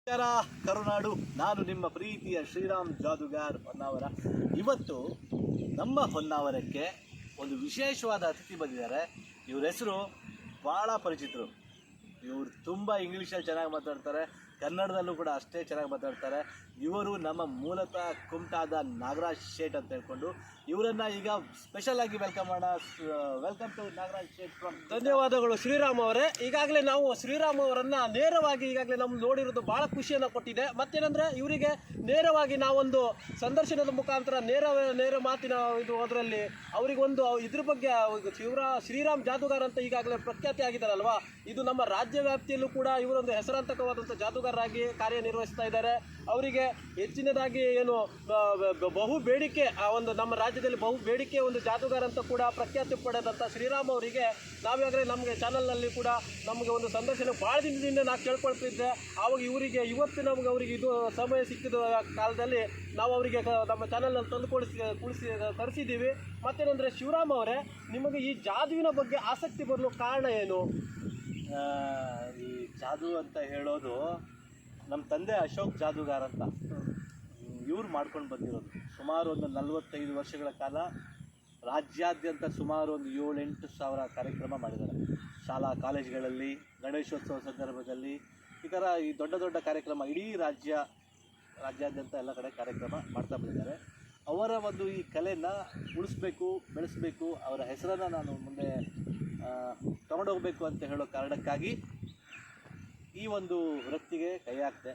ನಮಸ್ಕಾರ ಕರುನಾಡು, ನಾನು ನಿಮ್ಮ ಪ್ರೀತಿಯ ಶ್ರೀರಾಮ್ ಜಾದುಗಾರ್ ಹೊನ್ನಾವರ. ಇವತ್ತು ನಮ್ಮ ಹೊನ್ನಾವರಕ್ಕೆ ಒಂದು ವಿಶೇಷವಾದ ಅತಿಥಿ ಬಂದಿದ್ದಾರೆ. ಇವ್ರ ಹೆಸರು ಭಾಳ ಪರಿಚಿತರು. ಇವರು ತುಂಬ ಇಂಗ್ಲೀಷಲ್ಲಿ ಚೆನ್ನಾಗಿ ಮಾತಾಡ್ತಾರೆ, ಕನ್ನಡದಲ್ಲೂ ಕೂಡ ಅಷ್ಟೇ ಚೆನ್ನಾಗಿ ಮಾತಾಡ್ತಾರೆ. ಇವರು ನಮ್ಮ ಮೂಲತಃ ಕುಮಟಾದ ನಾಗರಾಜ್ ಶೇಟ್ ಅಂತ ಹೇಳ್ಕೊಂಡು ಇವರನ್ನು ಈಗ ಸ್ಪೆಷಲ್ ಆಗಿ ವೆಲ್ಕಮ್ ಮಾಡೋಣ. Welcome to Nagaraj Shet from. ಧನ್ಯವಾದಗಳು ಶ್ರೀರಾಮ್ ಅವರೇ. ಈಗಾಗಲೇ ನಾವು ಶ್ರೀರಾಮ್ ಅವರನ್ನು ನೇರವಾಗಿ ಈಗಾಗಲೇ ನಮ್ಗೆ ನೋಡಿರೋದು ಭಾಳ ಖುಷಿಯನ್ನು ಕೊಟ್ಟಿದೆ. ಮತ್ತೇನೆಂದರೆ ಇವರಿಗೆ ನೇರವಾಗಿ ನಾವೊಂದು ಸಂದರ್ಶನದ ಮುಖಾಂತರ ನೇರ ಮಾತಿನ ಇದು ಅದರಲ್ಲಿ ಅವರಿಗೊಂದು ಇದ್ರ ಬಗ್ಗೆ ಶ್ರೀರಾಮ್ ಜಾದುಗಾರ್ ಅಂತ ಈಗಾಗಲೇ ಪ್ರಖ್ಯಾತಿ ಆಗಿದ್ದಾರಲ್ವಾ. ಇದು ನಮ್ಮ ರಾಜ್ಯ ವ್ಯಾಪ್ತಿಯಲ್ಲೂ ಕೂಡ ಇವರೊಂದು ಹೆಸರಾಂತಕವಾದಂಥ ಜಾದುಗಾರರಾಗಿ ಕಾರ್ಯನಿರ್ವಹಿಸ್ತಾ ಇದ್ದಾರೆ. ಅವರಿಗೆ ಹೆಚ್ಚಿನದಾಗಿ ಏನು ಬಹು ಬೇಡಿಕೆ ಒಂದು ನಮ್ಮ ರಾಜ್ಯದಲ್ಲಿ ಬಹು ಬೇಡಿಕೆ ಒಂದು ಜಾದುಗಾರ ಅಂತ ಕೂಡ ಪ್ರಖ್ಯಾತಿ ಪಡೆದಂಥ ಶ್ರೀರಾಮ್ ಅವರಿಗೆ ನಾವಾಗಲೇ ನಮಗೆ ಚಾನಲ್ನಲ್ಲಿ ಕೂಡ ನಮಗೆ ಒಂದು ಸಂದರ್ಶನ ಭಾಳ ದಿನದಿಂದ ನಾವು ಕೇಳ್ಕೊಳ್ತಿದ್ದೆ. ಆವಾಗ ಇವರಿಗೆ ಇವತ್ತು ನಮಗೆ ಅವರಿಗೆ ಇದು ಸಮಯ ಸಿಕ್ಕಿದ ಕಾಲದಲ್ಲಿ ನಾವು ಅವರಿಗೆ ನಮ್ಮ ಚಾನಲ್ನಲ್ಲಿ ತಂದು ತರಿಸಿದ್ದೀವಿ. ಮತ್ತೇನೆಂದರೆ ಶಿವರಾಮ್ ಅವರೇ, ನಿಮಗೆ ಈ ಜಾದುವಿನ ಬಗ್ಗೆ ಆಸಕ್ತಿ ಬರಲು ಕಾರಣ ಏನು? ಈ ಜಾದು ಅಂತ ಹೇಳೋದು ನಮ್ಮ ತಂದೆ ಅಶೋಕ್ ಜಾದುಗಾರ್ ಅಂತ ಇವ್ರು ಮಾಡ್ಕೊಂಡು ಬಂದಿರೋದು. ಸುಮಾರು ಒಂದು 45 ವರ್ಷಗಳ ಕಾಲ ರಾಜ್ಯಾದ್ಯಂತ ಸುಮಾರು ಒಂದು 7-8 ಸಾವಿರ ಕಾರ್ಯಕ್ರಮ ಮಾಡಿದ್ದಾರೆ. ಶಾಲಾ ಕಾಲೇಜುಗಳಲ್ಲಿ ಗಣೇಶೋತ್ಸವ ಸಂದರ್ಭದಲ್ಲಿ ಈ ಥರ ಈ ದೊಡ್ಡ ದೊಡ್ಡ ಕಾರ್ಯಕ್ರಮ ಇಡೀ ರಾಜ್ಯಾದ್ಯಂತ ಎಲ್ಲ ಕಡೆ ಕಾರ್ಯಕ್ರಮ ಮಾಡ್ತಾ ಬಂದಿದ್ದಾರೆ. ಅವರ ಒಂದು ಈ ಕಲೆನ ಉಳಿಸ್ಬೇಕು, ಬೆಳೆಸಬೇಕು, ಅವರ ಹೆಸರನ್ನು ನಾನು ಮುಂದೆ ತಗೊಂಡೋಗ್ಬೇಕು ಅಂತ ಹೇಳೋ ಕಾರಣಕ್ಕಾಗಿ ಈ ಒಂದು ವೃತ್ತಿಗೆ ಕೈ ಹಾಕ್ತೆ.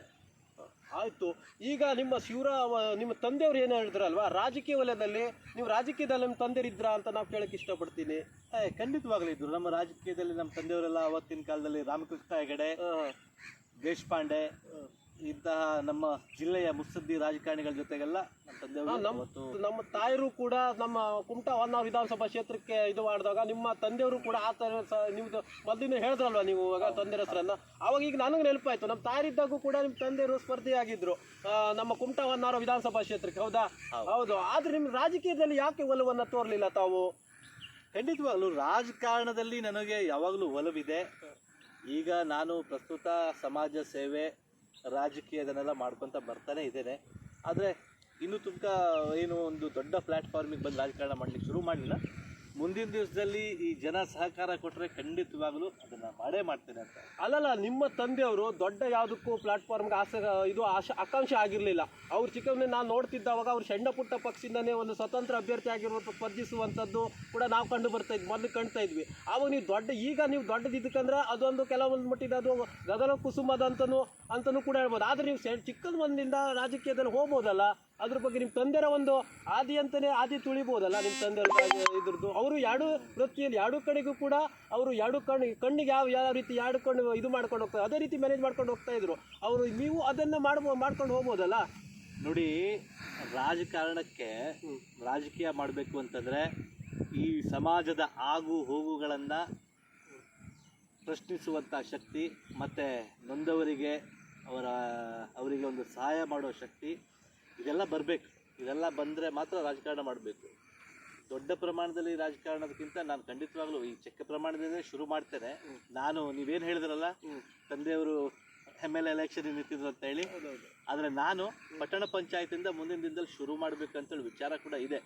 ಆಯಿತು. ಈಗ ನಿಮ್ಮ ತಂದೆಯವರು ಏನು ಹೇಳಿದ್ರಲ್ವಾ, ರಾಜಕೀಯ ವಲಯದಲ್ಲಿ ನೀವು ರಾಜಕೀಯದಲ್ಲಿ ನಿಮ್ಮ ತಂದೆಯರಿದ್ರಾ ಅಂತ ನಾವು ಕೇಳಕ್ಕೆ ಇಷ್ಟಪಡ್ತೀನಿ. ಖಂಡಿತವಾಗ್ಲೂ ಇದ್ರು. ನಮ್ಮ ರಾಜಕೀಯದಲ್ಲಿ ನಮ್ಮ ತಂದೆಯವರೆಲ್ಲ ಅವತ್ತಿನ ಕಾಲದಲ್ಲಿ ರಾಮಕೃಷ್ಣ ಹೆಗಡೆ, ದೇಶಪಾಂಡೆ ಇಂತಹ ನಮ್ಮ ಜಿಲ್ಲೆಯ ಮುತ್ಸದ್ದಿ ರಾಜಕಾರಣಿಗಳ ಜೊತೆಗೆಲ್ಲ ನಮ್ಮ ತಂದೆಯವರು, ನಮ್ಮ ತಾಯರು ಕೂಡ ನಮ್ಮ ಕುಮಟಾ ಹೊನ್ನಾವರ ವಿಧಾನಸಭಾ ಕ್ಷೇತ್ರಕ್ಕೆ ಇದು ಮಾಡಿದಾಗ ನಿಮ್ಮ ತಂದೆಯವರು ಕೂಡ ಆ ಥರ ನಿಮ್ದು ಮೊದಲಿನ ಹೇಳಿದ್ರಲ್ವ ನೀವು ಇವಾಗ ತಂದೆಯ ಹೆಸರನ್ನು. ಆವಾಗ ಈಗ ನನಗೆ ನೆನಪಾಯಿತು, ನಮ್ಮ ತಾಯರಿದ್ದಾಗೂ ಕೂಡ ನಿಮ್ಮ ತಂದೆಯವರು ಸ್ಪರ್ಧೆಯಾಗಿದ್ದರು ನಮ್ಮ ಕುಮಟಾ ಹೊನ್ನಾವರ ವಿಧಾನಸಭಾ ಕ್ಷೇತ್ರಕ್ಕೆ. ಹೌದಾ? ಹೌದು. ಆದರೆ ನಿಮ್ಮ ರಾಜಕೀಯದಲ್ಲಿ ಯಾಕೆ ಒಲವನ್ನು ತೋರಲಿಲ್ಲ ತಾವು? ಖಂಡಿತವಾಗ್ಲೂ ರಾಜಕಾರಣದಲ್ಲಿ ನನಗೆ ಯಾವಾಗಲೂ ಒಲವಿದೆ. ಈಗ ನಾನು ಪ್ರಸ್ತುತ ಸಮಾಜ ಸೇವೆ, ರಾಜಕೀಯದನ್ನೆಲ್ಲ ಮಾಡ್ಕೊತ ಬರ್ತಾನೆ ಇದ್ದೇನೆ. ಆದರೆ ಇನ್ನೂ ಏನು ಒಂದು ದೊಡ್ಡ ಪ್ಲ್ಯಾಟ್ಫಾರ್ಮಿಗೆ ಬಂದು ರಾಜಕಾರಣ ಮಾಡಲಿಕ್ಕೆ ಶುರು ಮಾಡಲಿಲ್ಲ. ಮುಂದಿನ ದಿವಸದಲ್ಲಿ ಈ ಜನ ಸಹಕಾರ ಕೊಟ್ಟರೆ ಖಂಡಿತವಾಗಲೂ ಅದನ್ನು ಮಾಡೇ ಮಾಡ್ತೇನೆ ಅಂತ. ಅಲ್ಲಲ್ಲ, ನಿಮ್ಮ ತಂದೆಯವರು ದೊಡ್ಡ ಯಾವುದಕ್ಕೂ ಪ್ಲಾಟ್ಫಾರ್ಮ್ಗೆ ಆಕಾಂಕ್ಷೆ ಆಗಿರಲಿಲ್ಲ. ಅವ್ರು ಚಿಕ್ಕವನ್ನೇ ನಾನು ನೋಡ್ತಿದ್ದಾವಾಗ ಅವ್ರು ಸಣ್ಣ ಪುಟ್ಟ ಪಕ್ಷದಿಂದನೇ ಒಂದು ಸ್ವತಂತ್ರ ಅಭ್ಯರ್ಥಿ ಆಗಿರುವಂಥ ಸ್ಪರ್ಧಿಸುವಂಥದ್ದು ಕೂಡ ನಾವು ಮೊದಲು ಕಾಣ್ತಾ ಇದ್ವಿ. ಆವಾಗ ನೀವು ದೊಡ್ಡದಿದ್ದಕ್ಕಂದ್ರೆ ಅದೊಂದು ಕೆಲವೊಂದು ಮಟ್ಟಿಗೆ ಅದು ಗಗನ ಕುಸುಮದ ಅಂತನೂ ಕೂಡ ಹೇಳ್ಬೋದು. ಆದರೆ ನೀವು ಚಿಕ್ಕದ ಒಂದಿಂದ ರಾಜಕೀಯದಲ್ಲಿ ಹೋಗ್ಬೋದಲ್ಲ, ಅದ್ರ ಬಗ್ಗೆ ನಿಮ್ಮ ತಂದೆಯ ಒಂದು ಆದಿ ತುಳಿಬೋದಲ್ಲ ನಿಮ್ಮ ತಂದೆಯವ್ರ ಇದ್ರದ್ದು. ಅವರು ಎರಡು ವೃತ್ತಿಯಲ್ಲಿ ಎರಡು ಕಡೆಗೂ ಕೂಡ ಅವರು ಕಣ್ಣಿಗೆ ಯಾವ ರೀತಿ ಎರಡು ಕಣ್ಣು ಇದು ಮಾಡ್ಕೊಂಡು ಹೋಗ್ತಾರೆ, ಅದೇ ರೀತಿ ಮ್ಯಾನೇಜ್ ಮಾಡ್ಕೊಂಡು ಹೋಗ್ತಾ ಇದ್ರು ಅವರು. ನೀವು ಅದನ್ನು ಮಾಡ್ಕೊಂಡು ಹೋಗ್ಬೋದಲ್ಲ. ನೋಡಿ, ರಾಜಕೀಯ ಮಾಡಬೇಕು ಅಂತಂದರೆ ಈ ಸಮಾಜದ ಆಗು ಹೋಗುಗಳನ್ನು ಪ್ರಶ್ನಿಸುವಂಥ ಶಕ್ತಿ ಮತ್ತು ನೊಂದವರಿಗೆ ಅವರಿಗೆ ಒಂದು ಸಹಾಯ ಮಾಡೋ ಶಕ್ತಿ ಇದೆಲ್ಲ ಬರಬೇಕು. ಇದೆಲ್ಲ ಬಂದರೆ ಮಾತ್ರ ರಾಜಕಾರಣ ಮಾಡಬೇಕು. ದೊಡ್ಡ ಪ್ರಮಾಣದಲ್ಲಿ ರಾಜಕಾರಣದಕ್ಕಿಂತ ನಾನು ಖಂಡಿತವಾಗ್ಲೂ ಈ ಚಿಕ್ಕ ಪ್ರಮಾಣದಲ್ಲೇ ಶುರು ಮಾಡ್ತೇನೆ. ನೀವೇನು ಹೇಳಿದ್ರಲ್ಲ, ತಂದೆಯವರು MLA ಎಲೆಕ್ಷನ್ ನಿಂತಿದ್ರು ಅಂತ ಹೇಳಿ, ಆದರೆ ನಾನು ಪಟ್ಟಣ ಪಂಚಾಯತಿಂದ ಮುಂದಿನ ದಿನದಲ್ಲಿ ಶುರು ಮಾಡಬೇಕಂತೇಳಿ ವಿಚಾರ ಕೂಡ ಇದೆ.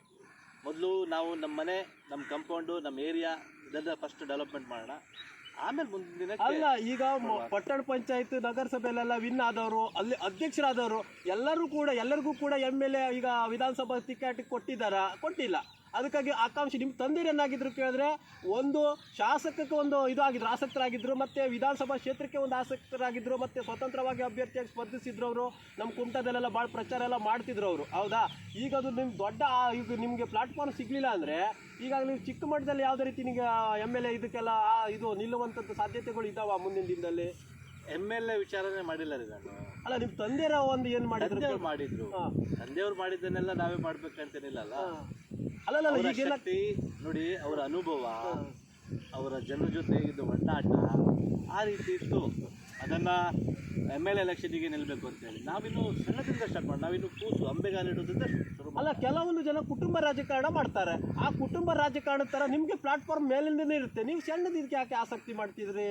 ಮೊದಲು ನಾವು ನಮ್ಮ ಮನೆ, ನಮ್ಮ ಕಂಪೌಂಡು, ನಮ್ಮ ಏರಿಯಾ ಇದೆಲ್ಲ ಫಸ್ಟ್ ಡೆವಲಪ್ಮೆಂಟ್ ಮಾಡೋಣ, ಆಮೇಲೆ ಮುಂದಿನ ದಿನಕ್ಕೆ. ಅಲ್ಲ, ಈಗ ಪಟ್ಟಣ ಪಂಚಾಯತ್ ನಗರಸಭೆಯಲ್ಲೆಲ್ಲ ವಿನ್ ಆದವರು, ಅಲ್ಲಿ ಅಧ್ಯಕ್ಷರಾದವರು ಎಲ್ಲರಿಗೂ ಕೂಡ MLA ಈಗ ವಿಧಾನಸಭಾ ಟಿಕೆಟ್ ಕೊಟ್ಟಿಲ್ಲ. ಅದಕ್ಕಾಗಿ ಆಕಾಂಕ್ಷೆ ನಿಮ್ಮ ತಂದೆಯರೇನಾಗಿದ್ರು ಕೇಳಿದ್ರೆ, ಒಂದು ಶಾಸಕಕ್ಕೆ ಒಂದು ಆಸಕ್ತರಾಗಿದ್ದರು, ಮತ್ತು ವಿಧಾನಸಭಾ ಕ್ಷೇತ್ರಕ್ಕೆ ಒಂದು ಆಸಕ್ತರಾಗಿದ್ದರು, ಮತ್ತು ಸ್ವತಂತ್ರವಾಗಿ ಅಭ್ಯರ್ಥಿಯಾಗಿ ಸ್ಪರ್ಧಿಸಿದ್ರು ಅವರು. ನಮ್ಮ ಕುಮಟಾದಲ್ಲೆಲ್ಲ ಭಾಳ ಪ್ರಚಾರ ಎಲ್ಲ ಮಾಡ್ತಿದ್ರು ಅವರು. ಹೌದಾ? ಈಗ ಅದು ಈಗ ನಿಮಗೆ ಪ್ಲಾಟ್ಫಾರ್ಮ್ ಸಿಗಲಿಲ್ಲ ಅಂದರೆ ಈಗಾಗಲೇ ನೀವು ಚಿಕ್ಕ ಮಟ್ಟದಲ್ಲಿ ಯಾವುದೇ ರೀತಿ ನಿಮಗೆ MLA ಇದಕ್ಕೆಲ್ಲ ನಿಲ್ಲುವಂಥದ್ದು ಸಾಧ್ಯತೆಗಳು ಇದ್ದಾವ ಮುಂದಿನ ದಿನದಲ್ಲಿ? MLA ವಿಚಾರನೇ ಮಾಡಿಲ್ಲ ರೀ ನಾನು. ಅಲ್ಲ, ನಿಮ್ಮ ತಂದೆಯರ ಒಂದು ಏನು ಮಾಡಿದ್ರು? ತಂದೆಯವ್ರು ಮಾಡಿದ್ದನ್ನೆಲ್ಲ ನಾವೇ ಮಾಡ್ಬೇಕಂತೇನಿಲ್ಲ. ಅಲ್ಲಲ್ಲ, ನೋಡಿ, ಅವರ ಅನುಭವ, ಅವರ ಜನರ ಜೊತೆ ಇದ್ದು ಒಡನಾಟ ಆ ರೀತಿ ಇತ್ತು. ಅದನ್ನು MLA ಎಲೆಕ್ಷನ್ಗೆ ನಿಲ್ಲಬೇಕು ಅಂತೇಳಿ ನಾವಿನ್ನು ಸಣ್ಣದಿಂದ ಸ್ಟಾರ್ಟ್ ಮಾಡಿ, ನಾವಿನ್ನು ಕೂಸು ಅಂಬೆಗಾಲಿಡೋದ್ರಿಂದ ಶುರು. ಅಲ್ಲ, ಕೆಲವೊಂದು ಜನ ಕುಟುಂಬ ರಾಜಕಾರಣ ಮಾಡ್ತಾರೆ. ಆ ಕುಟುಂಬ ರಾಜಕಾರಣದ ಥರ ನಿಮಗೆ ಪ್ಲಾಟ್ಫಾರ್ಮ್ ಮೇಲಿಂದನೇ ಇರುತ್ತೆ. ನೀವು ಸಣ್ಣದಿದ್ದಕ್ಕೆ ಯಾಕೆ ಆಸಕ್ತಿ ಮಾಡ್ತಿದ್ರಿ?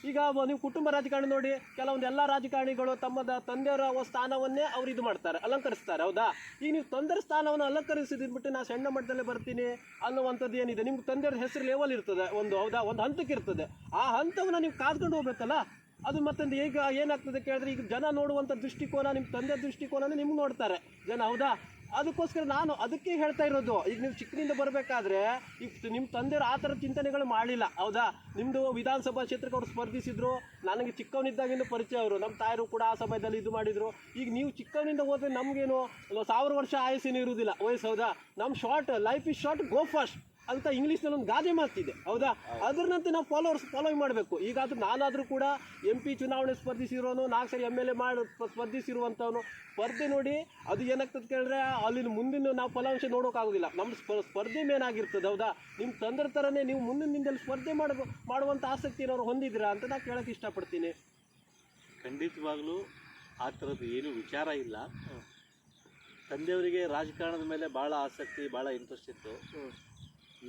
ಈಗ ನೀವು ಕುಟುಂಬ ರಾಜಕಾರಣ ನೋಡಿ, ಕೆಲವೊಂದು ಎಲ್ಲ ರಾಜಕಾರಣಿಗಳು ತಮ್ಮ ತಂದೆಯವರ ಸ್ಥಾನವನ್ನೇ ಅವ್ರು ಇದು ಮಾಡ್ತಾರೆ, ಅಲಂಕರಿಸ್ತಾರೆ. ಹೌದಾ? ಈಗ ನೀವು ತಂದೆಯ ಸ್ಥಾನವನ್ನು ಅಲಂಕರಿಸಿದ್ಬಿಟ್ಟು ನಾ ಸಣ್ಣ ಮಟ್ಟದಲ್ಲೇ ಬರ್ತೀನಿ ಅನ್ನುವಂಥದ್ದು ಏನಿದೆ, ನಿಮ್ಗೆ ತಂದೆಯವ್ರ ಹೆಸರು ಲೆವೆಲ್ ಇರ್ತದೆ ಒಂದು. ಹೌದಾ? ಒಂದು ಹಂತಕ್ಕೆ ಇರ್ತದೆ. ಆ ಹಂತವನ್ನು ನೀವು ಕಾದ್ಕೊಂಡು ಹೋಗ್ಬೇಕಲ್ಲ. ಅದು ಮತ್ತೊಂದು ಈಗ ಏನಾಗ್ತದೆ ಕೇಳಿದ್ರೆ, ಈಗ ಜನ ನೋಡುವಂಥ ದೃಷ್ಟಿಕೋನ, ನಿಮ್ಮ ತಂದೆ ದೃಷ್ಟಿಕೋನನೇ ನಿಮ್ಗೆ ನೋಡ್ತಾರೆ ಜನ. ಹೌದಾ? ಅದಕ್ಕೋಸ್ಕರ ನಾನು ಅದಕ್ಕೆ ಹೇಳ್ತಾ ಇರೋದು, ಈಗ ನೀವು ಚಿಕ್ಕನಿಂದ ಬರಬೇಕಾದ್ರೆ ಈಗ ನಿಮ್ಮ ತಂದೆಯವರು ಆ ಥರ ಚಿಂತನೆಗಳು ಮಾಡಲಿಲ್ಲ. ಹೌದಾ? ನಿಮ್ಮದು ವಿಧಾನಸಭಾ ಕ್ಷೇತ್ರಕ್ಕೆ ಅವ್ರು ಸ್ಪರ್ಧಿಸಿದ್ರು, ನನಗೆ ಚಿಕ್ಕವನಿದ್ದಾಗಿಂದ ಪರಿಚಯ ಅವರು. ನಮ್ಮ ತಾಯರು ಕೂಡ ಆ ಸಮಯದಲ್ಲಿ ಇದು ಮಾಡಿದರು. ಈಗ ನೀವು ಚಿಕ್ಕವನಿಂದ ಹೋದರೆ ನಮಗೇನು 1000 ವರ್ಷ ಆಯಸ್ಸೇನು ಇರುವುದಿಲ್ಲ ವಯಸ್ಸು. ಹೌದಾ? ನಮ್ಮ short life is short, go fast ಅಂತ ಇಂಗ್ಲೀಷ್ನಲ್ಲಿ ಒಂದು ಗಾದೆ ಮಾತಿದೆ. ಹೌದಾ? ಅದರಂತೆ ನಾವು ಫಾಲೋಯಿಂಗ್ ಮಾಡಬೇಕು. ಈಗಾದರೂ ನಾನಾದರೂ ಕೂಡ MP ಚುನಾವಣೆ ಸ್ಪರ್ಧಿಸಿರೋನು, 4 ಸರಿ MLA ಸ್ಪರ್ಧಿಸಿರುವಂಥವನು. ಸ್ಪರ್ಧೆ ನೋಡಿ ಅದು ಏನಾಗ್ತದೆ ಕೇಳಿದ್ರೆ, ಅಲ್ಲಿನ ಮುಂದಿನ ನಾವು ಫಲಾಂಶ ನೋಡೋಕ್ಕಾಗೋದಿಲ್ಲ. ನಮ್ಮ ಸ್ಪರ್ಧೆ ಮೇನ್ ಆಗಿರ್ತದೆ. ಹೌದಾ? ನಿಮ್ಮ ತಂದೆ ಥರನೇ ನೀವು ಮುಂದಿನ ದಿನದಲ್ಲಿ ಸ್ಪರ್ಧೆ ಮಾಡುವಂಥ ಆಸಕ್ತಿ ಏನಾದ್ರು ಹೊಂದಿದ್ದೀರಾ ಅಂತ ನಾನು ಕೇಳೋಕ್ಕೆ ಇಷ್ಟಪಡ್ತೀನಿ. ಖಂಡಿತವಾಗ್ಲೂ ಆ ಥರದ್ದು ಏನು ವಿಚಾರ ಇಲ್ಲ. ತಂದೆಯವರಿಗೆ ರಾಜಕಾರಣದ ಮೇಲೆ ಭಾಳ ಆಸಕ್ತಿ, ಭಾಳ ಇಂಟ್ರೆಸ್ಟ್ ಇತ್ತು.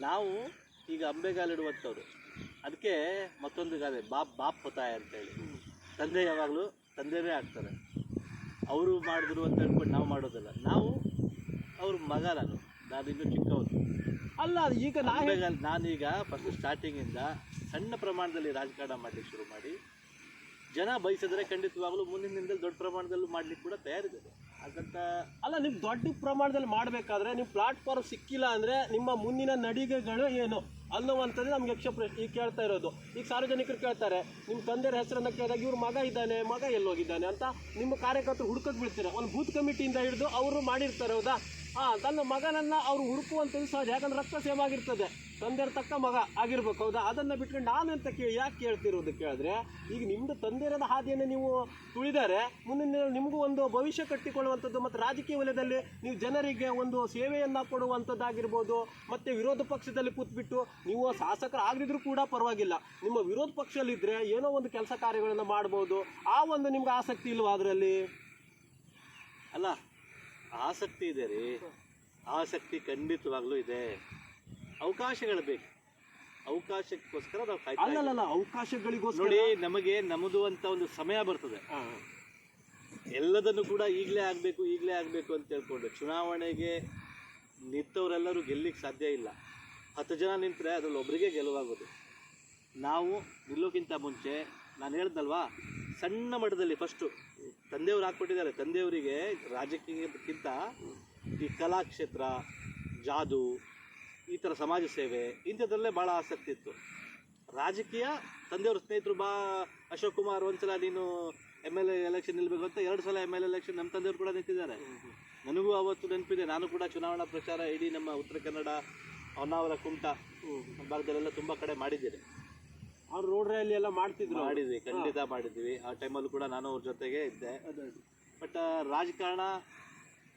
ನಾವು ಈಗ ಅಂಬೆಗಾಲಿಡುವಂಥವ್ರು. ಅದಕ್ಕೆ ಮತ್ತೊಂದು ಗಾದೆ, ಬಾಪ್ ಹೊತ್ತಾಯ ಅಂತೇಳಿ. ತಂದೆ ಯಾವಾಗಲೂ ತಂದೆನೇ ಆಗ್ತಾರೆ. ಅವರು ಮಾಡಿದ್ರು ಅಂತ ಹೇಳ್ಬಿಟ್ಟು ನಾವು ಮಾಡೋದಿಲ್ಲ. ನಾವು ಅವ್ರ ಮಗ. ನಾನಿನ್ನೂ ಚಿಕ್ಕವನು ಅಲ್ಲ. ಈಗ ನಾನೀಗ ಫಸ್ಟ್ ಸ್ಟಾರ್ಟಿಂಗಿಂದ ಸಣ್ಣ ಪ್ರಮಾಣದಲ್ಲಿ ರಾಜಕಾರಣ ಮಾಡಲಿಕ್ಕೆ ಶುರು ಮಾಡಿ, ಜನ ಬಯಸಿದ್ರೆ ಖಂಡಿತವಾಗ್ಲೂ ಮುಂದಿನ ದಿನದಲ್ಲಿ ದೊಡ್ಡ ಪ್ರಮಾಣದಲ್ಲೂ ಮಾಡ್ಲಿಕ್ಕೆ ಕೂಡ ತಯಾರಿದ್ದಾರೆ. ಹಾಗಂತ ಅಲ್ಲ, ನೀವು ದೊಡ್ಡ ಪ್ರಮಾಣದಲ್ಲಿ ಮಾಡಬೇಕಾದ್ರೆ ನೀವು ಪ್ಲಾಟ್ಫಾರ್ಮ್ ಸಿಕ್ಕಿಲ್ಲ ಅಂದರೆ ನಿಮ್ಮ ಮುಂದಿನ ನಡಿಗೆಗಳು ಏನು ಅನ್ನುವಂಥದ್ದು ನಮ್ಗೆ ಯಕ್ಷ ಪ್ರಶ್ನೆ ಈಗ ಕೇಳ್ತಾ ಇರೋದು. ಈಗ ಸಾರ್ವಜನಿಕರು ಕೇಳ್ತಾರೆ, ನಿಮ್ಮ ತಂದೆಯ ಹೆಸರನ್ನು ಕೇಳಿದಾಗ ಇವ್ರ ಮಗ ಇದ್ದಾನೆ, ಮಗ ಎಲ್ಲೋಗಿದ್ದಾನೆ ಅಂತ ನಿಮ್ಮ ಕಾರ್ಯಕರ್ತರು ಹುಡುಕಕ್ಕೆ ಬೀಳ್ತಾರೆ. ಒಂದು ಬೂತ್ ಕಮಿಟಿಯಿಂದ ಹಿಡಿದು ಅವರು ಮಾಡಿರ್ತಾರೆ. ಹೌದಾ? ತನ್ನ ಮಗನನ್ನು ಅವರು ಹುಡುಕುವಂಥದ್ದು ಸಹಜ. ಯಾಕಂದ್ರೆ ರಕ್ತ ಸೇಮ್ ಆಗಿರ್ತದೆ, ತಂದೆಯರ ತಕ್ಕ ಮಗ ಆಗಿರ್ಬೇಕು. ಹೌದಾ? ಅದನ್ನು ಬಿಟ್ಕೊಂಡು ನಾನಂತ ಯಾಕೆ ಕೇಳ್ತಿರೋದು ಕೇಳಿದ್ರೆ, ಈಗ ನಿಮ್ಮದು ತಂದೆಯರದ ಹಾದಿಯನ್ನು ನೀವು ತುಳಿದರೆ ಮುಂದಿನ ನಿಮಗೂ ಒಂದು ಭವಿಷ್ಯ ಕಟ್ಟಿಕೊಳ್ಳುವಂಥದ್ದು, ಮತ್ತು ರಾಜಕೀಯ ವಲಯದಲ್ಲಿ ನೀವು ಜನರಿಗೆ ಒಂದು ಸೇವೆಯನ್ನು ಕೊಡುವಂಥದ್ದಾಗಿರ್ಬೋದು. ಮತ್ತು ವಿರೋಧ ಪಕ್ಷದಲ್ಲಿ ಕೂತ್ಬಿಟ್ಟು ನೀವು ಶಾಸಕರಾಗದಿದ್ರೂ ಕೂಡ ಪರವಾಗಿಲ್ಲ, ನಿಮ್ಮ ವಿರೋಧ ಪಕ್ಷದಲ್ಲಿದ್ದರೆ ಏನೋ ಒಂದು ಕೆಲಸ ಕಾರ್ಯಗಳನ್ನು ಮಾಡ್ಬೋದು. ಆ ಒಂದು ನಿಮ್ಗೆ ಆಸಕ್ತಿ ಇಲ್ವಾ ಅದರಲ್ಲಿ? ಅಲ್ಲ, ಆಸಕ್ತಿ ಇದೆ ರೀ. ಆಸಕ್ತಿ ಖಂಡಿತವಾಗ್ಲೂ ಇದೆ. ಅವಕಾಶಗಳು ಬೇಕು. ಅವಕಾಶಕ್ಕೋಸ್ಕರ ನಾವು ಕಾಯ್ತಾ ಇದ್ದೀವಿ. ಅಲ್ಲ, ಅವಕಾಶಗಳಿಗೋಸ್ಕರ ನೋಡಿ, ನಮಗೆ ನಮ್ಮದು ಅಂತ ಒಂದು ಸಮಯ ಬರ್ತದೆ. ಎಲ್ಲದನ್ನು ಕೂಡ ಈಗಲೇ ಆಗಬೇಕು ಅಂತ ಹೇಳ್ಕೊಂಡು ಚುನಾವಣೆಗೆ ನಿಂತವರೆಲ್ಲರೂ ಗೆಲ್ಲಿಕ್ಕೆ ಸಾಧ್ಯ ಇಲ್ಲ. 10 ಜನ ನಿಂತರೆ ಅದರಲ್ಲಿ ಒಬ್ಬರಿಗೆ ಗೆಲುವಾಗೋದು. ನಾವು ನಿಲ್ಲೋಕ್ಕಿಂತ ಮುಂಚೆ ನಾನು ಹೇಳ್ದಲ್ವಾ, ಸಣ್ಣ ಮಟ್ಟದಲ್ಲಿ ಫಸ್ಟು ತಂದೆಯವರು ಹಾಕ್ಕೊಟ್ಟಿದ್ದಾರೆ. ತಂದೆಯವರಿಗೆ ರಾಜಕೀಯಕ್ಕಿಂತ ಈ ಕಲಾಕ್ಷೇತ್ರ, ಜಾದು, ಈ ಥರ ಸಮಾಜ ಸೇವೆ ಇಂಥದ್ರಲ್ಲೇ ಭಾಳ ಆಸಕ್ತಿ ಇತ್ತು. ರಾಜಕೀಯ ತಂದೆಯವ್ರ ಸ್ನೇಹಿತರು, ಅಶೋಕ್ ಕುಮಾರ್ ಒಂದ್ಸಲ ನೀನು MLA ಎಲೆಕ್ಷನ್ ನಿಲ್ಲಬೇಕು ಅಂತ 2 ಸಲ MLA ಎಲೆಕ್ಷನ್ ನಮ್ಮ ತಂದೆಯವರು ಕೂಡ ನಿಂತಿದ್ದಾರೆ. ನನಗೂ ಅವತ್ತು ನೆನಪಿದೆ. ನಾನು ಕೂಡ ಚುನಾವಣಾ ಪ್ರಚಾರ ಇಡೀ ನಮ್ಮ ಉತ್ತರ ಕನ್ನಡ, ಹೊನ್ನಾವರ, ಕುಮಟಾ ಭಾಗದಲ್ಲೆಲ್ಲ ತುಂಬ ಕಡೆ ಮಾಡಿದ್ದೇನೆ. ಅವ್ರು ರೋಡ್ ರ್ಯಾಲಿ ಎಲ್ಲ ಮಾಡಿದ್ವಿ, ಖಂಡಿತ ಮಾಡಿದ್ವಿ. ಆ ಟೈಮಲ್ಲೂ ಕೂಡ ನಾನು ಅವ್ರ ಜೊತೆಗೆ ಇದ್ದೆ. ಬಟ್ ರಾಜಕಾರಣ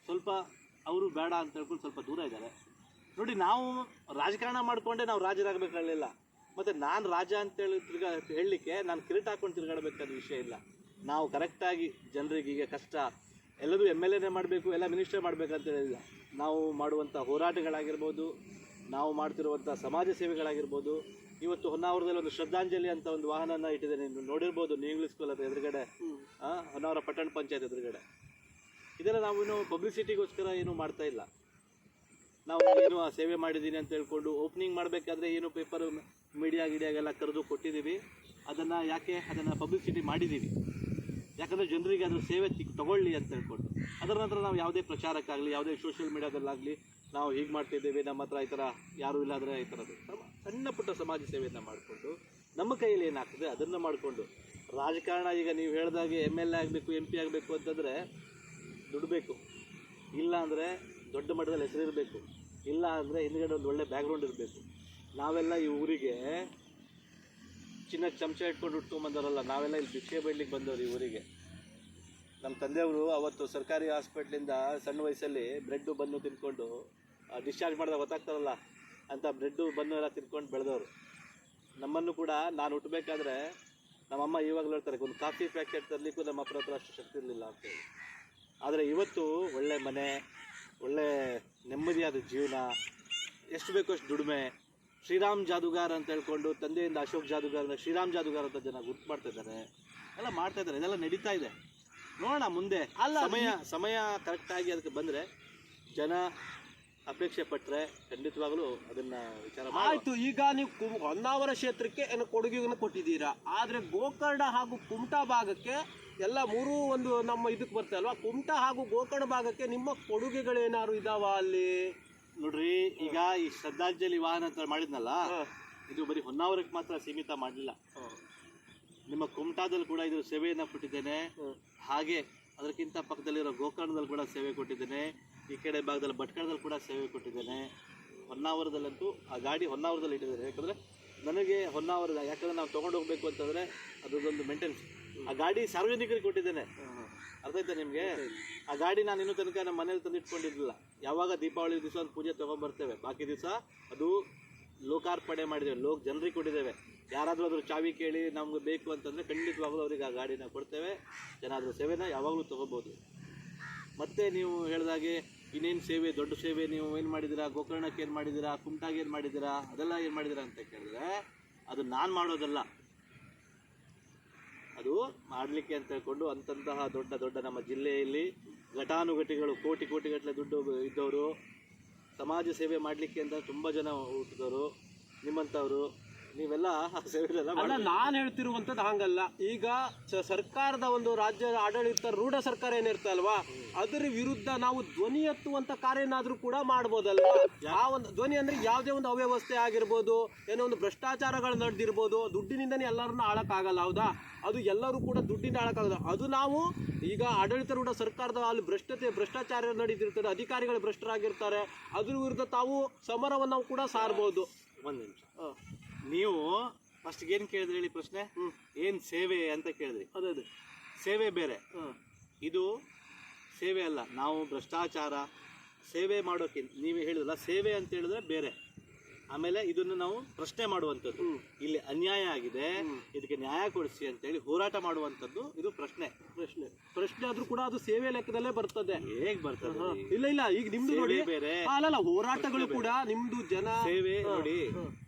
ಸ್ವಲ್ಪ ಅವರು ಬೇಡ ಅಂತ ಹೇಳ್ಕೊಂಡು ಸ್ವಲ್ಪ ದೂರ ಇದ್ದಾರೆ. ನೋಡಿ, ನಾವು ರಾಜಕಾರಣ ಮಾಡಿಕೊಂಡೆ ನಾವು ರಾಜರಾಗಬೇಕಾಗಲಿಲ್ಲ. ಮತ್ತು ನಾನು ರಾಜ ಅಂತೇಳಿ ಹೇಳಲಿಕ್ಕೆ ನಾನು ಕಿರೀಟ ಹಾಕೊಂಡು ತಿರುಗಾಡಬೇಕಾದ ವಿಷಯ ಇಲ್ಲ. ನಾವು ಕರೆಕ್ಟಾಗಿ ಜನರಿಗೆ ಈಗ ಕಷ್ಟ ಎಲ್ಲದೂ MLAನೇ ಮಾಡಬೇಕು, ಎಲ್ಲ ಮಿನಿಸ್ಟರ್ ಮಾಡಬೇಕಂತ ಹೇಳಿಲ್ಲ. ನಾವು ಮಾಡುವಂಥ ಹೋರಾಟಗಳಾಗಿರ್ಬೋದು, ನಾವು ಮಾಡ್ತಿರುವಂಥ ಸಮಾಜ ಸೇವೆಗಳಾಗಿರ್ಬೋದು. ಇವತ್ತು ಹೊನ್ನಾವರದಲ್ಲಿ ಒಂದು ಶ್ರದ್ಧಾಂಜಲಿ ಅಂತ ಒಂದು ವಾಹನನ ಇಟ್ಟಿದ್ದೇನೆ, ನೀವು ನೋಡಿರ್ಬೋದು. ನೀವು ಇಂಗ್ಲೀಷ್ ಸ್ಕೂಲ್ ಹತ್ರ ಎದುರುಗಡೆ, ಹೊನ್ನಾವರ ಪಟ್ಟಣ ಪಂಚಾಯತ್ ಎದುರುಗಡೆ. ಇದೆಲ್ಲ ನಾವೇನು ಪಬ್ಲಿಸಿಟಿಗೋಸ್ಕರ ಏನೂ ಮಾಡ್ತಾ ಇಲ್ಲ. ನಾವು ಏನು ಆ ಸೇವೆ ಮಾಡಿದ್ದೀನಿ ಅಂತ ಹೇಳ್ಕೊಂಡು ಓಪನಿಂಗ್ ಮಾಡಬೇಕಾದ್ರೆ ಏನು ಪೇಪರ್ ಮೀಡಿಯಾಗೆಲ್ಲ ಕರೆದು ಕೊಟ್ಟಿದ್ದೀವಿ. ಅದನ್ನು ಪಬ್ಲಿಸಿಟಿ ಮಾಡಿದ್ದೀವಿ. ಯಾಕಂದರೆ ಜನರಿಗೆ ಅದ್ರ ಸೇವೆ ತಗೊಳ್ಳಿ ಅಂತ ಹೇಳ್ಕೊಂಡು. ಅದರ ನಂತರ ನಾವು ಯಾವುದೇ ಪ್ರಚಾರಕ್ಕಾಗಲಿ, ಯಾವುದೇ ಸೋಷಿಯಲ್ ಮೀಡಿಯಾದಲ್ಲಾಗಲಿ ನಾವು ಹೀಗೆ ಮಾಡ್ತಿದ್ದೇವೆ, ನಮ್ಮ ಹತ್ರ ಈ ಥರ ಯಾರೂ ಇಲ್ಲಾಂದರೆ ಈ ಥರದ್ದು ಸಣ್ಣ ಪುಟ್ಟ ಸಮಾಜ ಸೇವೆಯನ್ನು ಮಾಡಿಕೊಂಡು ನಮ್ಮ ಕೈಯಲ್ಲಿ ಏನಾಗ್ತದೆ ಅದನ್ನು ಮಾಡಿಕೊಂಡು ರಾಜಕಾರಣ. ಈಗ ನೀವು ಹೇಳಿದಾಗೆ MLA ಆಗಬೇಕು, MP ಆಗಬೇಕು ಅಂತಂದರೆ ದುಡ್ಡು ಬೇಕು. ಇಲ್ಲ ಅಂದರೆ ದೊಡ್ಡ ಮಟ್ಟದಲ್ಲಿ ಹೆಸರಿರಬೇಕು. ಇಲ್ಲ ಅಂದರೆ ಹಿಂದ್ಗಡೆ ಒಂದು ಒಳ್ಳೆ ಬ್ಯಾಕ್ಗ್ರೌಂಡ್ ಇರಬೇಕು. ನಾವೆಲ್ಲ ಈ ಊರಿಗೆ ಚಿನ್ನಕ್ಕೆ ಚಮಚ ಇಟ್ಕೊಂಡು ಉಟ್ಕೊಂಡ್ಬಂದವರಲ್ಲ, ನಾವೆಲ್ಲ ಇಲ್ಲಿ ಭಿಕ್ಷೆ ಬೇಡಲಿಕ್ಕೆ ಬಂದವರು ಈ ಊರಿಗೆ. ನಮ್ಮ ತಂದೆಯವರು ಅವತ್ತು ಸರ್ಕಾರಿ ಹಾಸ್ಪಿಟ್ಲಿಂದ ಸಣ್ಣ ವಯಸ್ಸಲ್ಲಿ ಬ್ರೆಡ್ಡು ಬನ್ನು ತಿನ್ಕೊಂಡು ಡಿಸ್ಚಾರ್ಜ್ ಮಾಡಿದಾಗ ಗೊತ್ತಾಗ್ತಾರಲ್ಲ ಅಂತ ಬ್ರೆಡ್ಡು ಬನ್ನು ಎಲ್ಲ ತಿನ್ಕೊಂಡು ಬೆಳೆದವರು. ನಮ್ಮನ್ನು ಕೂಡ ನಾನು ಹುಟ್ಟಬೇಕಾದ್ರೆ ನಮ್ಮಮ್ಮ ಇವಾಗಲೂ ಹೇಳ್ತಾರೆ, ಒಂದು ಕಾಫಿ ಪ್ಯಾಕೆಟ್ ತರಲಿಕ್ಕೂ ನಮ್ಮ ಹತ್ರ ಅಷ್ಟು ಶಕ್ತಿ ಇರಲಿಲ್ಲ ಅಂತೇಳಿ. ಆದರೆ ಇವತ್ತು ಒಳ್ಳೆ ಮನೆ, ಒಳ್ಳೆ ನೆಮ್ಮದಿಯಾದ ಜೀವನ, ಎಷ್ಟು ಬೇಕೋ ಅಷ್ಟು ದುಡಿಮೆ, ಶ್ರೀರಾಮ್ ಜಾದುಗಾರ್ ಅಂತ ಹೇಳ್ಕೊಂಡು ತಂದೆಯಿಂದ ಅಶೋಕ್ ಜಾದುಗಾರ್ ಶ್ರೀರಾಮ್ ಜಾದುಗಾರ್ ಅಂತ ಜನ ಗುರ್ತು ಮಾಡ್ತಾ ಇದ್ದಾರೆ, ಎಲ್ಲ ಮಾಡ್ತಾ ಇದ್ದಾರೆ, ಇದೆಲ್ಲ ನಡೀತಾ ಇದೆ. ನೋಡೋಣ ಮುಂದೆ ಅಲ್ಲ ಸಮಯ ಕರೆಕ್ಟಾಗಿ ಅದಕ್ಕೆ ಬಂದರೆ ಜನ ಅಪೇಕ್ಷೆ ಪಟ್ಟರೆ ಖಂಡಿತವಾಗಲೂ ಅದನ್ನ ವಿಚಾರ ಆಯ್ತು. ಈಗ ನೀವು ಹೊನ್ನಾವರ ಕ್ಷೇತ್ರಕ್ಕೆ ಏನು ಕೊಡುಗೆಯನ್ನು ಕೊಟ್ಟಿದ್ದೀರಾ, ಆದರೆ ಗೋಕರ್ಣ ಹಾಗೂ ಕುಮಟಾ ಭಾಗಕ್ಕೆ ಎಲ್ಲ ಮೂರೂ ಒಂದು ನಮ್ಮ ಇದಕ್ಕೆ ಬರ್ತದೆ ಅಲ್ವಾ, ಕುಮಟಾ ಹಾಗೂ ಗೋಕರ್ಣ ಭಾಗಕ್ಕೆ ನಿಮ್ಮ ಕೊಡುಗೆಗಳೇನಾದ್ರು ಇದಾವ ಅಲ್ಲಿ? ನೋಡ್ರಿ, ಈಗ ಈ ಶ್ರದ್ಧಾಂಜಲಿ ವಾಹನ ಅಂತ ಮಾಡಿದ್ನಲ್ಲ, ಇದು ಬರೀ ಹೊನ್ನಾವರಕ್ಕೆ ಮಾತ್ರ ಸೀಮಿತ ಮಾಡಲಿಲ್ಲ. ನಿಮ್ಮ ಕುಮಟಾದಲ್ಲಿ ಕೂಡ ಇದು ಸೇವೆಯನ್ನು ಕೊಟ್ಟಿದ್ದೇನೆ, ಹಾಗೆ ಅದಕ್ಕಿಂತ ಪಕ್ಕದಲ್ಲಿರೋ ಗೋಕರ್ಣದಲ್ಲಿ ಕೂಡ ಸೇವೆ ಕೊಟ್ಟಿದ್ದೇನೆ, ಈ ಕಡೆ ಭಾಗದಲ್ಲಿ ಭಟ್ಕಳದಲ್ಲಿ ಕೂಡ ಸೇವೆ ಕೊಟ್ಟಿದ್ದೇನೆ. ಹೊನ್ನಾವರದಲ್ಲಂತೂ ಆ ಗಾಡಿ ಹೊನ್ನಾವರದಲ್ಲಿ ಇಟ್ಟಿದ್ದೇನೆ, ಯಾಕಂದರೆ ನನಗೆ ಹೊನ್ನಾವರದ, ಯಾಕಂದರೆ ನಾವು ತೊಗೊಂಡು ಹೋಗಬೇಕು ಅಂತಂದರೆ ಅದೊಂದು ಮೇಂಟೆನೆನ್ಸ್. ಆ ಗಾಡಿ ಸಾರ್ವಜನಿಕರಿಗೆ ಕೊಟ್ಟಿದ್ದೇನೆ, ಅರ್ಥ ಆಯ್ತಾ ನಿಮಗೆ? ಆ ಗಾಡಿ ನಾನು ಇನ್ನೂ ತನಕ ನಮ್ಮ ಮನೇಲಿ ತಂದಿಟ್ಕೊಂಡಿರಲಿಲ್ಲ. ಯಾವಾಗ ದೀಪಾವಳಿ ದಿವಸ ಒಂದು ಪೂಜೆ ತೊಗೊಂಬರ್ತೇವೆ, ಬಾಕಿ ದಿವಸ ಅದು ಲೋಕಾರ್ಪಣೆ ಮಾಡಿದ್ದೇವೆ, ಜನರಿಗೆ ಕೊಟ್ಟಿದ್ದೇವೆ. ಯಾರಾದರೂ ಅದ್ರ ಚಾವಿ ಕೇಳಿ ನಮ್ಗೆ ಬೇಕು ಅಂತಂದರೆ ಖಂಡಿತವಾಗಲೂ ಅವ್ರಿಗೆ ಆ ಗಾಡಿನ ಕೊಡ್ತೇವೆ. ಜನ ಅದ್ರ ಸೇವೆನ ಯಾವಾಗಲೂ ತೊಗೋಬೋದು. ಮತ್ತು ನೀವು ಹೇಳಿದಾಗೆ ಇನ್ನೇನು ಸೇವೆ, ದೊಡ್ಡ ಸೇವೆ ನೀವು ಏನು ಮಾಡಿದ್ದೀರಾ, ಗೋಕರ್ಣಕ್ಕೆ ಏನು ಮಾಡಿದ್ದೀರಾ, ಕುಮಟಾಗೆ ಏನು ಮಾಡಿದ್ದೀರಾ, ಅದೆಲ್ಲ ಏನು ಮಾಡಿದ್ದೀರಾ ಅಂತ ಕೇಳಿದ್ರೆ ಅದು ನಾನು ಮಾಡೋದಲ್ಲ. ಅದು ಮಾಡಲಿಕ್ಕೆ ಅಂತ ಹೇಳ್ಕೊಂಡು ಅಂತಹ ದೊಡ್ಡ ದೊಡ್ಡ ನಮ್ಮ ಜಿಲ್ಲೆಯಲ್ಲಿ ಘಟಾನುಘಟಿಗಳು ಕೋಟಿಗಟ್ಟಲೆ ದುಡ್ಡು ಇದ್ದವರು, ಸಮಾಜ ಸೇವೆ ಮಾಡಲಿಕ್ಕೆ ಅಂತ ತುಂಬ ಜನ ಹುಟ್ಟಿದವರು, ನಿಮ್ಮಂಥವರು, ನೀವೆಲ್ಲ ಸೇವೆಲ್ಲ ಅಲ್ಲ. ನಾನು ಹೇಳ್ತಿರುವಂಥದ್ದು ಹಂಗಲ್ಲ. ಈಗ ಸರ್ಕಾರದ ಒಂದು ರಾಜ್ಯ ಆಡಳಿತ ರೂಢ ಸರ್ಕಾರ ಏನಿರ್ತಲ್ವಾ, ಅದರ ವಿರುದ್ಧ ನಾವು ಧ್ವನಿ ಎತ್ತುವಂತ ಕಾರ್ಯ ಏನಾದ್ರೂ ಕೂಡ ಮಾಡ್ಬೋದಲ್ವಾ? ಆ ಒಂದು ಧ್ವನಿ ಅಂದ್ರೆ ಯಾವುದೇ ಒಂದು ಅವ್ಯವಸ್ಥೆ ಆಗಿರ್ಬೋದು, ಏನೋ ಒಂದು ಭ್ರಷ್ಟಾಚಾರಗಳು ನಡೆದಿರ್ಬೋದು, ದುಡ್ಡಿನಿಂದನೇ ಎಲ್ಲರನ್ನ ಆಳಕ್ಕಾಗಲ್ಲ, ಹೌದಾ? ಅದು ಎಲ್ಲರೂ ಕೂಡ ದುಡ್ಡಿಂದ ಆಳಕ್ಕಾಗಲ್ಲ. ಅದು ನಾವು ಈಗ ಆಡಳಿತ ರೂಢ ಸರ್ಕಾರದ ಅಲ್ಲಿ ಭ್ರಷ್ಟಾಚಾರ ನಡೀತಿರ್ತದೆ, ಅಧಿಕಾರಿಗಳು ಭ್ರಷ್ಟರಾಗಿರ್ತಾರೆ, ಅದ್ರ ವಿರುದ್ಧ ತಾವು ಸಮರವನ್ನು ಕೂಡ ಸಾರ್ಬೋದು. ಒಂದು ನಿಮಿಷ, ನೀವು ಫಸ್ಟ್ಗೆ ಏನು ಕೇಳಿದ್ರಿ ಹೇಳಿ ಪ್ರಶ್ನೆ? ಏನು ಸೇವೆ ಅಂತ ಕೇಳಿದ್ರಿ. ಅದೇ ಸೇವೆ ಬೇರೆ, ಇದು ಸೇವೆ ಅಲ್ಲ. ನಾವು ಭ್ರಷ್ಟಾಚಾರ ಸೇವೆ ಮಾಡೋಕ್ಕಿಂತ ನೀವು ಹೇಳಿದ್ರಲ್ಲ, ಸೇವೆ ಅಂತ ಹೇಳಿದ್ರೆ ಬೇರೆ. ಆಮೇಲೆ ಇದನ್ನು ನಾವು ಪ್ರಶ್ನೆ ಮಾಡುವಂಥದ್ದು, ಇಲ್ಲಿ ಅನ್ಯಾಯ ಆಗಿದೆ, ಇದಕ್ಕೆ ನ್ಯಾಯ ಕೊಡಿಸಿ ಅಂತೇಳಿ ಹೋರಾಟ ಮಾಡುವಂಥದ್ದು ಇದು ಪ್ರಶ್ನೆ ಆದ್ರೂ ಕೂಡ ಅದು ಸೇವೆ ಲೆಕ್ಕದಲ್ಲೇ ಬರ್ತದೆ. ಹೇಗೆ ಬರ್ತದೆ? ಇಲ್ಲ ಈಗ ನಿಮ್ದು ನೋಡಿ ಬೇರೆ, ಅಲ್ಲ ಹೋರಾಟಗಳು ಕೂಡ ನಿಮ್ದು ಜನ ಸೇವೆ ನೋಡಿ,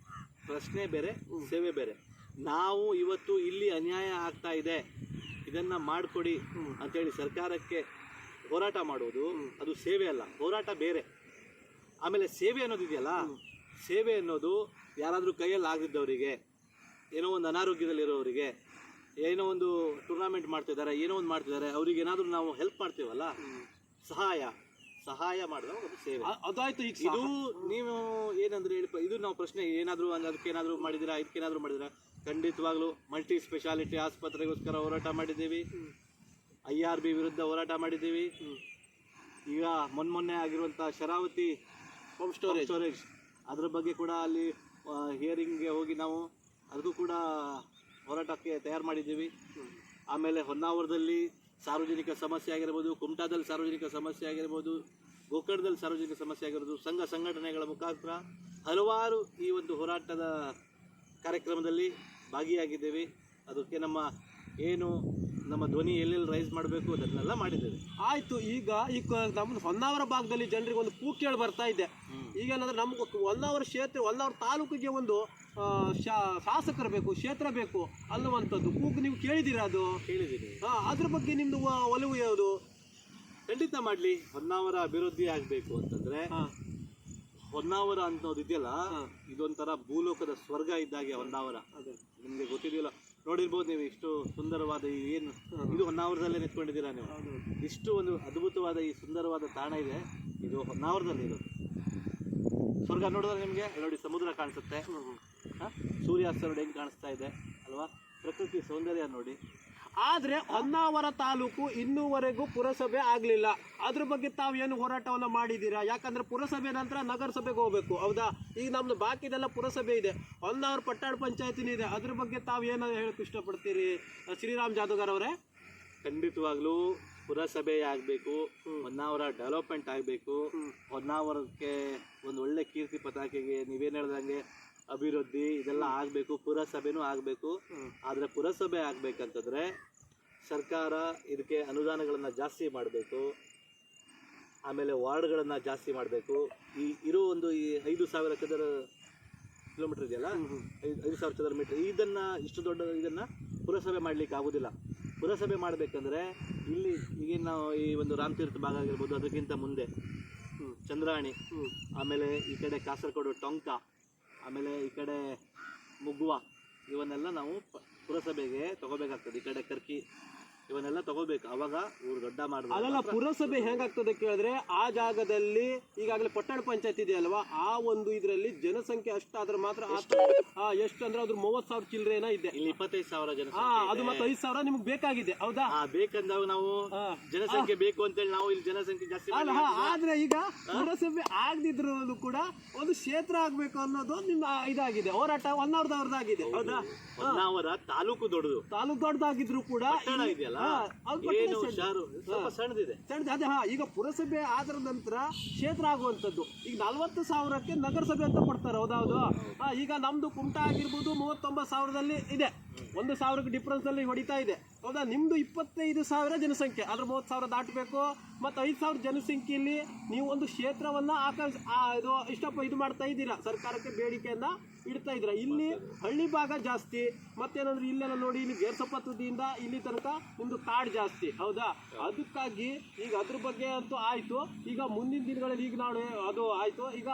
ಪ್ರಶ್ನೆ ಬೇರೆ, ಸೇವೆ ಬೇರೆ. ನಾವು ಇವತ್ತು ಇಲ್ಲಿ ಅನ್ಯಾಯ ಆಗ್ತಾ ಇದೆ, ಇದನ್ನ ಮಾಡಿಕೊಡಿ ಅಂತೇಳಿ ಸರ್ಕಾರಕ್ಕೆ ಹೋರಾಟ ಮಾಡುವುದು ಅದು ಸೇವೆ ಅಲ್ಲ, ಹೋರಾಟ ಬೇರೆ. ಆಮೇಲೆ ಸೇವೆ ಅನ್ನೋದಿದೆಯಲ್ಲ, ಸೇವೆ ಅನ್ನೋದು ಯಾರಾದರೂ ಕೈಯಲ್ಲಿ ಆಗದಿದ್ದವರಿಗೆ, ಏನೋ ಒಂದು ಅನಾರೋಗ್ಯದಲ್ಲಿರೋರಿಗೆ, ಏನೋ ಒಂದು ಟೂರ್ನಾಮೆಂಟ್ ಮಾಡ್ತಿದ್ದಾರೆ, ಏನೋ ಒಂದು ಮಾಡ್ತಿದ್ದಾರೆ, ಅವ್ರಿಗೆ ಏನಾದರೂ ನಾವು ಹೆಲ್ಪ್ ಮಾಡ್ತೀವಲ್ಲ, ಸಹಾಯ ಮಾಡಿದ್ರೆ ಅದು ಸೇವೆ. ಅದಾಯ್ತು. ಈಗ ಇದು ನೀವು ಏನಂದ್ರೆ ಹೇಳಿ, ಇದು ನಾವು ಪ್ರಶ್ನೆ ಏನಾದರೂ ಅದಕ್ಕೇನಾದರೂ ಮಾಡಿದಿರಾ, ಇದಕ್ಕೇನಾದರೂ ಮಾಡಿದಿರಾ? ಖಂಡಿತವಾಗ್ಲೂ ಮಲ್ಟಿ ಸ್ಪೆಷಾಲಿಟಿ ಆಸ್ಪತ್ರೆಗೋಸ್ಕರ ಹೋರಾಟ ಮಾಡಿದ್ದೀವಿ, IRB ವಿರುದ್ಧ ಹೋರಾಟ ಮಾಡಿದ್ದೀವಿ. ಈಗ ಮೊನ್ನೆ ಆಗಿರುವಂಥ ಶರಾವತಿ ಹೋಮ್ ಸ್ಟೋರೇಜ್ ಅದ್ರ ಬಗ್ಗೆ ಕೂಡ ಅಲ್ಲಿ ಹಿಯರಿಂಗ್ಗೆ ಹೋಗಿ ನಾವು ಅದಕ್ಕೂ ಕೂಡ ಹೋರಾಟಕ್ಕೆ ತಯಾರು ಮಾಡಿದ್ದೀವಿ. ಆಮೇಲೆ ಹೊನ್ನಾವರದಲ್ಲಿ ಸಾರ್ವಜನಿಕ ಸಮಸ್ಯೆ ಆಗಿರ್ಬೋದು, ಕುಮಟಾದಲ್ಲಿ ಸಾರ್ವಜನಿಕ ಸಮಸ್ಯೆ ಆಗಿರ್ಬೋದು, ಗೋಕರ್ಣದಲ್ಲಿ ಸಾರ್ವಜನಿಕ ಸಮಸ್ಯೆ ಆಗಿರ್ಬೋದು, ಸಂಘ ಸಂಘಟನೆಗಳ ಮುಖಾಂತರ ಹಲವಾರು ಈ ಒಂದು ಹೋರಾಟದ ಕಾರ್ಯಕ್ರಮದಲ್ಲಿ ಭಾಗಿಯಾಗಿದ್ದೇವೆ. ಅದಕ್ಕೆ ನಮ್ಮ ಧ್ವನಿ ಎಲ್ಲೆಲ್ಲಿ ರೈಸ್ ಮಾಡಬೇಕು ಅದನ್ನೆಲ್ಲ ಮಾಡಿದ್ದೇವೆ. ಆಯ್ತು. ಈಗ ನಮ್ಮ ಹೊನ್ನಾವರ ಭಾಗದಲ್ಲಿ ಜನರಿಗೆ ಒಂದು ಕೂಗು ಕೇಳಿ ಬರ್ತಾ ಇದೆ. ಈಗ ಏನಂದ್ರೆ ನಮ್ಗೆ ಹೊನ್ನಾವರ ತಾಲೂಕಿಗೆ ಒಂದು ಶಾಸಕರು ಬೇಕು, ಕ್ಷೇತ್ರ ಬೇಕು ಅನ್ನುವಂಥದ್ದು ಕೂಗು ನೀವು ಕೇಳಿದ್ದೀರಾ? ಅದು ಕೇಳಿದ್ದೀನಿ. ಅದ್ರ ಬಗ್ಗೆ ನಿಮ್ದು ಒಲವು ಯಾವುದು? ಖಂಡಿತ ಮಾಡಲಿ. ಹೊನ್ನಾವರ ಅಭಿವೃದ್ಧಿ ಆಗಬೇಕು ಅಂತಂದ್ರೆ, ಹೊನ್ನಾವರ ಅನ್ನೋದು ಇದೆಯಲ್ಲ, ಇದೊಂಥರ ಭೂಲೋಕದ ಸ್ವರ್ಗ ಇದ್ದಾಗೆ ಹೊನ್ನಾವರ. ನಿಮಗೆ ಗೊತ್ತಿದೆಯಲ್ಲ, ನೋಡಿರ್ಬೋದು ನೀವು, ಇಷ್ಟು ಸುಂದರವಾದ ಏನು ಇದು ಹೊನ್ನಾವರದಲ್ಲೇ ನಿಂತ್ಕೊಂಡಿದ್ದೀರಾ ನೀವು. ಇಷ್ಟು ಒಂದು ಅದ್ಭುತವಾದ ಈ ಸುಂದರವಾದ ತಾಣ ಇದೆ, ಇದು ಹೊನ್ನಾವರದಲ್ಲಿ ಇರೋದು. ಸ್ವರ್ಗ ನೋಡಿದ್ರೆ ನಿಮಗೆ ನೋಡಿ ಸಮುದ್ರ ಕಾಣಿಸುತ್ತೆ, ಸೂರ್ಯಾಸ್ತ ನೋಡಿ ಹೆಂಗೆ ಕಾಣಿಸ್ತಾ ಇದೆ ಅಲ್ವಾ, ಪ್ರಕೃತಿ ಸೌಂದರ್ಯ ನೋಡಿ. ಆದರೆ ಹೊನ್ನಾವರ ತಾಲೂಕು ಇನ್ನೂವರೆಗೂ ಪುರಸಭೆ ಆಗಲಿಲ್ಲ. ಅದ್ರ ಬಗ್ಗೆ ತಾವು ಏನು ಹೋರಾಟವನ್ನು ಮಾಡಿದ್ದೀರಾ? ಯಾಕಂದ್ರೆ ಪುರಸಭೆ ನಂತರ ನಗರಸಭೆಗೆ ಹೋಗಬೇಕು, ಹೌದಾ? ಈಗ ನಮ್ದು ಬಾಕಿದೆಲ್ಲ ಪುರಸಭೆ ಇದೆ, ಹೊನ್ನಾವರ ಪಟ್ಟಣ ಪಂಚಾಯತಿನೂ ಇದೆ. ಅದ್ರ ಬಗ್ಗೆ ತಾವು ಏನು ಹೇಳಕ್ಕೆ ಇಷ್ಟಪಡ್ತೀರಿ ಶ್ರೀರಾಮ್ ಜಾದುಗಾರ್ ಅವರೇ? ಖಂಡಿತವಾಗ್ಲೂ ಪುರಸಭೆ ಆಗಬೇಕು, ಹೊನ್ನಾವರ ಡೆವಲಪ್ಮೆಂಟ್ ಆಗಬೇಕು, ಹೊನ್ನಾವರಕ್ಕೆ ಒಂದು ಒಳ್ಳೆ ಕೀರ್ತಿ ಪತಾಕೆಗೆ ನೀವೇನು ಹೇಳ್ದಂಗೆ ಅಭಿವೃದ್ಧಿ ಇದೆಲ್ಲ ಆಗಬೇಕು, ಪುರಸಭೆನೂ ಆಗಬೇಕು. ಆದರೆ ಪುರಸಭೆ ಆಗಬೇಕಂತಂದರೆ ಸರ್ಕಾರ ಇದಕ್ಕೆ ಅನುದಾನಗಳನ್ನು ಜಾಸ್ತಿ ಮಾಡಬೇಕು, ಆಮೇಲೆ ವಾರ್ಡ್ಗಳನ್ನು ಜಾಸ್ತಿ ಮಾಡಬೇಕು. ಈ 5,000 ಚದರ ಕಿಲೋಮೀಟರ್ ಇದೆಯಲ್ಲ, 5,000 ಚದರ ಮೀಟರ್. ಇದನ್ನ ಇಷ್ಟು ದೊಡ್ಡ ಇದನ್ನ ಪುರಸಭೆ ಮಾಡ್ಲಿಕ್ಕೆ ಆಗೋದಿಲ್ಲ. ಪುರಸಭೆ ಮಾಡಬೇಕಂದ್ರೆ ಇಲ್ಲಿ ಈಗೇನು ನಾವು ಈ ಒಂದು ರಾಮತೀರ್ಥ ಭಾಗ ಆಗಿರ್ಬೋದು, ಅದಕ್ಕಿಂತ ಮುಂದೆ ಚಂದ್ರಾಣಿ, ಆಮೇಲೆ ಈ ಕಡೆ ಕಾಸರಗೋಡು ಟೊಂಕ, ಆಮೇಲೆ ಈ ಕಡೆ ಮುಗ್ವಾ, ಇವನ್ನೆಲ್ಲ ನಾವು ಪುರಸಭೆಗೆ ತಗೋಬೇಕಾಗ್ತದೆ. ಈ ಕಡೆ ಕರ್ಕಿ ಇವನ್ನೆಲ್ಲ ತಗೋಬೇಕು, ಅವಾಗ ಊರು ದೊಡ್ಡ ಮಾಡಿದ್ರೆ. ಅಲ್ಲ, ಪುರಸಭೆ ಹೆಂಗಾಗ್ತದೆ ಕೇಳಿದ್ರೆ ಆ ಜಾಗದಲ್ಲಿ ಈಗಾಗಲೇ ಪಟ್ಟಣ ಪಂಚಾಯತ್ ಇದೆಯಲ್ವಾ, ಆ ಒಂದು ಇದರಲ್ಲಿ ಜನಸಂಖ್ಯೆ ಅಷ್ಟಾದ್ರೆ ಮಾತ್ರ ಎಷ್ಟು ಅಂದ್ರೆ ಅದ್ರ 30,000 ಚಿಲ್ಲರೆನ ಇದೆ. ಇಲ್ಲಿ 25,000 ಜನ. ಅದು ಮತ್ತೆ 5,000 ನಿಮ್ಗೆ ಬೇಕಾಗಿದೆ, ಹೌದಾ? ಬೇಕಂದಾಗ ನಾವು ಜನಸಂಖ್ಯೆ ಬೇಕು ಅಂತೇಳಿ ನಾವು ಇಲ್ಲಿ ಜನಸಂಖ್ಯೆ ಜಾಸ್ತಿ. ಅಲ್ಲ, ಆದ್ರೆ ಈಗ ಪುರಸಭೆ ಆಗದಿದ್ರು ಕೂಡ ಒಂದು ಕ್ಷೇತ್ರ ಆಗ್ಬೇಕು ಅನ್ನೋದು ನಿಮ್ಮ ಇದಾಗಿದೆ, ಹೋರಾಟ ಹೊನ್ನಾವರದವ್ರದ್ದಾಗಿದೆ, ಹೌದಾ? ಹೊನ್ನಾವರ ತಾಲೂಕು ದೊಡ್ಡದು, ತಾಲೂಕು ದೊಡ್ಡದಾಗಿದ್ರು ಕೂಡ ಇದೆಯಲ್ಲ ಏನು ಸ್ವಲ್ಪ ಸಣ್ಣದಿದೆ. ಅದೇ ಈಗ ಪುರಸಭೆ ಆದ್ರ ನಂತರ ಕ್ಷೇತ್ರ ಆಗುವಂತದ್ದು. ಈಗ 40,000ಕ್ಕೆ ನಗರಸಭೆ ಅಂತ ಕೊಡ್ತಾರೆ, ಹೌದೌದು. ಈಗ ನಮ್ದು ಕುಮಟಾ ಆಗಿರ್ಬೋದು 39,000ದಲ್ಲಿ ಇದೆ, 1,000ಕ್ಕೆ ಡಿಫ್ರೆನ್ಸ್ ಅಲ್ಲಿ ಹೊಡಿತಾ ಇದೆ, ಹೌದಾ? ನಿಮ್ದು 25,000 ಜನಸಂಖ್ಯೆ, ಅದ್ರ 30,000 ದಾಟಬೇಕು. ಮತ್ತು 5,000 ಜನಸಂಖ್ಯೆಯಲ್ಲಿ ನೀವು ಒಂದು ಕ್ಷೇತ್ರವನ್ನ ಇದು ಮಾಡ್ತಾ ಇದ್ದೀರಾ, ಸರ್ಕಾರಕ್ಕೆ ಬೇಡಿಕೆಯನ್ನ ಇಡ್ತಾ ಇದ್ದೀರಾ. ಇಲ್ಲಿ ಹಳ್ಳಿ ಭಾಗ ಜಾಸ್ತಿ, ಮತ್ತೇನಂದ್ರೆ ಇಲ್ಲೆಲ್ಲ ನೋಡಿ, ಇಲ್ಲಿ ಗೇರ್ಸಪ್ಪ ತುದಿಯಿಂದ ಇಲ್ಲಿ ತನಕ ನಿಮ್ದು ಕಾಡು ಜಾಸ್ತಿ, ಹೌದಾ? ಅದಕ್ಕಾಗಿ ಈಗ ಅದ್ರ ಬಗ್ಗೆ ಅಂತೂ ಆಯ್ತು. ಈಗ ಮುಂದಿನ ದಿನಗಳಲ್ಲಿ ಈಗ ನಾವು ಅದು ಆಯ್ತು. ಈಗ